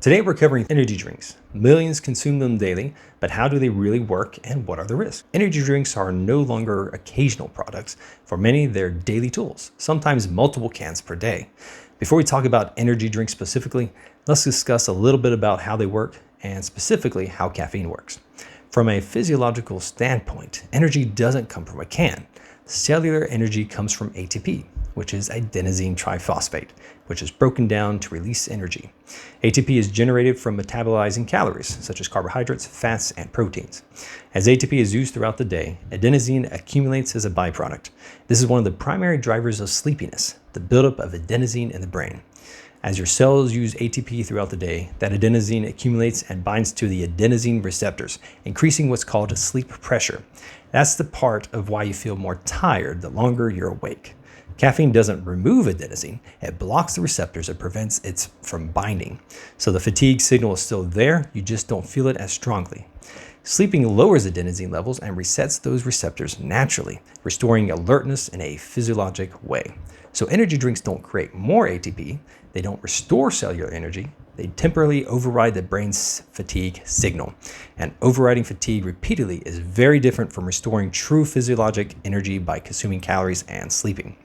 Today we're covering energy drinks. Millions consume them daily, but how do they really work and what are the risks? Energy drinks are no longer occasional products. For many, they're daily tools, sometimes multiple cans per day. Before we talk about energy drinks specifically, let's discuss a little bit about how they work and specifically how caffeine works. From a physiological standpoint, energy doesn't come from a can. Cellular energy comes from ATP, which is adenosine triphosphate, which is broken down to release energy. ATP is generated from metabolizing calories, such as carbohydrates, fats, and proteins. As ATP is used throughout the day, adenosine accumulates as a byproduct. This is one of the primary drivers of sleepiness, the buildup of adenosine in the brain. As your cells use ATP throughout the day, that adenosine accumulates and binds to the adenosine receptors, increasing what's called sleep pressure. That's the part of why you feel more tired the longer you're awake. Caffeine doesn't remove adenosine, it blocks the receptors and prevents it from binding. So the fatigue signal is still there, you just don't feel it as strongly. Sleeping lowers adenosine levels and resets those receptors naturally, restoring alertness in a physiologic way. So energy drinks don't create more ATP, they don't restore cellular energy, they temporarily override the brain's fatigue signal. And overriding fatigue repeatedly is very different from restoring true physiologic energy by consuming calories and sleeping.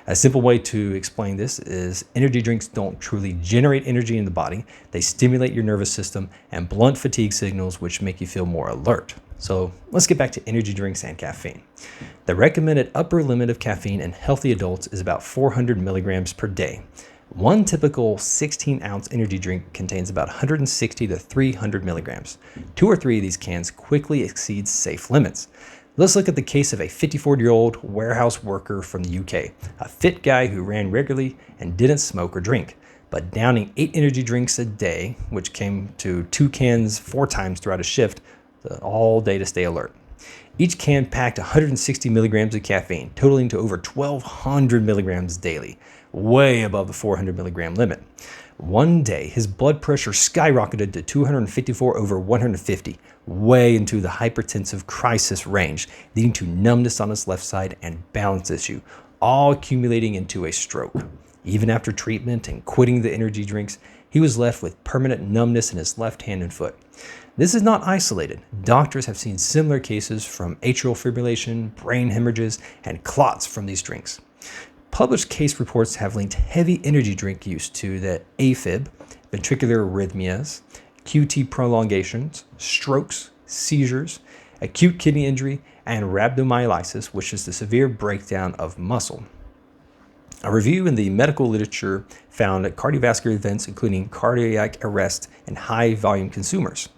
A simple way to explain this is energy drinks don't truly generate energy in the body. They stimulate your nervous system and blunt fatigue signals, which make you feel more alert. So let's get back to energy drinks and caffeine. The recommended upper limit of caffeine in healthy adults is about 400 milligrams per day. One typical 16-ounce energy drink contains about 160 to 300 milligrams. 2 or 3 of these cans quickly exceed safe limits. Let's look at the case of a 54-year-old warehouse worker from the UK, a fit guy who ran regularly and didn't smoke or drink, but downing 8 energy drinks a day, which came to 2 cans 4 times throughout a shift, all day to stay alert. Each can packed 160 milligrams of caffeine, totaling to over 1,200 milligrams daily, way above the 400 milligram limit. One day, his blood pressure skyrocketed to 254 over 150, way into the hypertensive crisis range, leading to numbness on his left side and balance issue, all accumulating into a stroke. Even after treatment and quitting the energy drinks, he was left with permanent numbness in his left hand and foot. This is not isolated. Doctors have seen similar cases from atrial fibrillation, brain hemorrhages, and clots from these drinks. Published case reports have linked heavy energy drink use to the AFib, ventricular arrhythmias, QT prolongations, strokes, seizures, acute kidney injury, and rhabdomyolysis, which is the severe breakdown of muscle. A review in the medical literature found cardiovascular events, including cardiac arrest in high-volume consumers.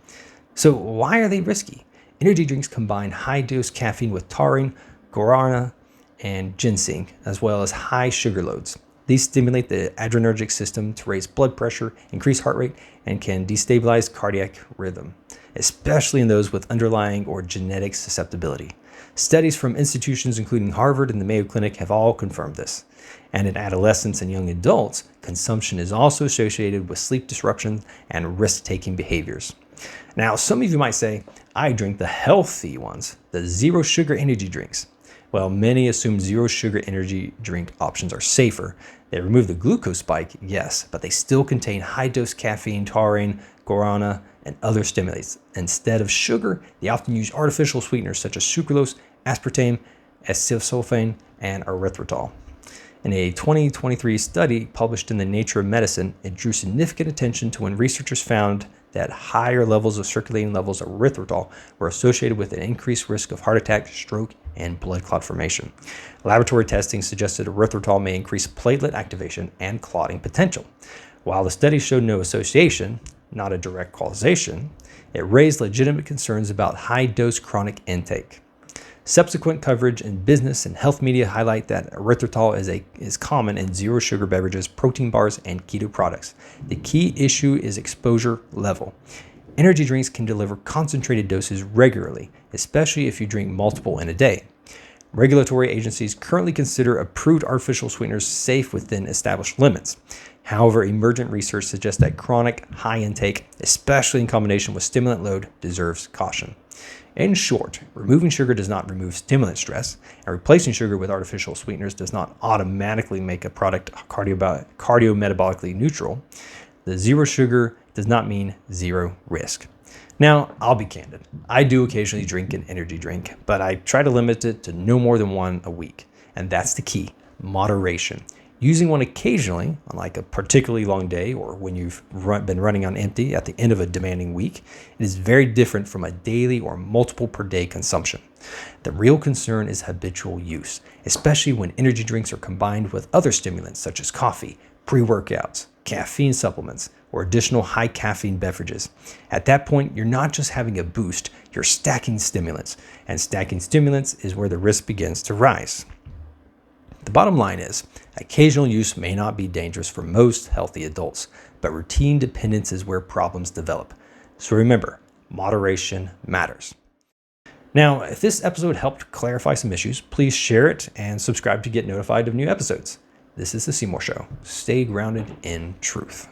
So why are they risky? Energy drinks combine high-dose caffeine with taurine, guarana, and ginseng, as well as high sugar loads. These stimulate the adrenergic system to raise blood pressure, increase heart rate, and can destabilize cardiac rhythm, especially in those with underlying or genetic susceptibility. Studies from institutions including Harvard and the Mayo Clinic have all confirmed this. And in adolescents and young adults, consumption is also associated with sleep disruption and risk-taking behaviors. Now, some of you might say, I drink the healthy ones, the zero sugar energy drinks. Well, many assume zero sugar energy drink options are safer. They remove the glucose spike, yes, but they still contain high-dose caffeine, taurine, guarana, and other stimulants. Instead of sugar, they often use artificial sweeteners such as sucralose, aspartame, acesulfame, and erythritol. In a 2023 study published in the Nature of Medicine, it drew significant attention to when researchers found that higher levels of circulating levels of erythritol were associated with an increased risk of heart attack, stroke, and blood clot formation. Laboratory testing suggested erythritol may increase platelet activation and clotting potential. While the study showed no association, not a direct causation, it raised legitimate concerns about high-dose chronic intake. Subsequent coverage in business and health media highlight that erythritol is common in zero-sugar beverages, protein bars, and keto products. The key issue is exposure level. Energy drinks can deliver concentrated doses regularly, especially if you drink multiple in a day. Regulatory agencies currently consider approved artificial sweeteners safe within established limits. However, emergent research suggests that chronic high intake, especially in combination with stimulant load, deserves caution. In short, removing sugar does not remove stimulant stress, and replacing sugar with artificial sweeteners does not automatically make a product cardiometabolically neutral. The zero sugar does not mean zero risk. Now, I'll be candid. I do occasionally drink an energy drink, but I try to limit it to no more than one a week. And that's the key, moderation. Using one occasionally, on like a particularly long day or when you've been running on empty at the end of a demanding week, it is very different from a daily or multiple per day consumption. The real concern is habitual use, especially when energy drinks are combined with other stimulants such as coffee, pre-workouts, caffeine supplements, or additional high caffeine beverages. At that point, you're not just having a boost, you're stacking stimulants, and stacking stimulants is where the risk begins to rise. The bottom line is, occasional use may not be dangerous for most healthy adults, but routine dependence is where problems develop. So remember, moderation matters. Now, if this episode helped clarify some issues, please share it and subscribe to get notified of new episodes. This is The Seymour Show. Stay grounded in truth.